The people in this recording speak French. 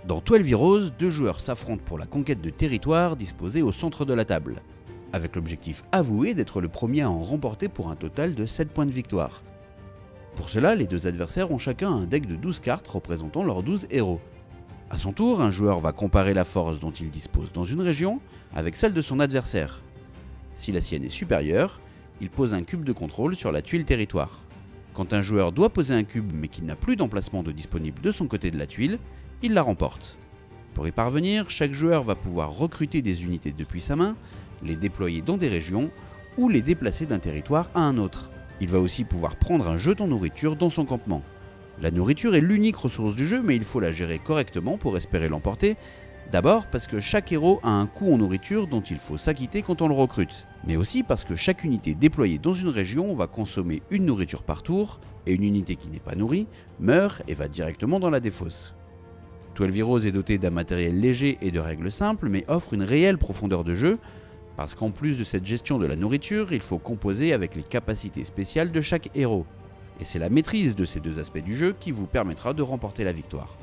Dans 12 Heroes, deux joueurs s'affrontent pour la conquête de territoires disposés au centre de la table, avec l'objectif avoué d'être le premier à en remporter pour un total de 7 points de victoire. Pour cela, les deux adversaires ont chacun un deck de 12 cartes représentant leurs 12 héros. A son tour, un joueur va comparer la force dont il dispose dans une région avec celle de son adversaire. Si la sienne est supérieure, il pose un cube de contrôle sur la tuile territoire. Quand un joueur doit poser un cube mais qu'il n'a plus d'emplacement de disponible de son côté de la tuile, il la remporte. Pour y parvenir, chaque joueur va pouvoir recruter des unités depuis sa main, les déployer dans des régions ou les déplacer d'un territoire à un autre. Il va aussi pouvoir prendre un jeton nourriture dans son campement. La nourriture est l'unique ressource du jeu, mais il faut la gérer correctement pour espérer l'emporter. D'abord parce que chaque héros a un coût en nourriture dont il faut s'acquitter quand on le recrute, mais aussi parce que chaque unité déployée dans une région va consommer une nourriture par tour, et une unité qui n'est pas nourrie meurt et va directement dans la défausse. 12 Heroes est doté d'un matériel léger et de règles simples, mais offre une réelle profondeur de jeu, parce qu'en plus de cette gestion de la nourriture, il faut composer avec les capacités spéciales de chaque héros. Et c'est la maîtrise de ces deux aspects du jeu qui vous permettra de remporter la victoire.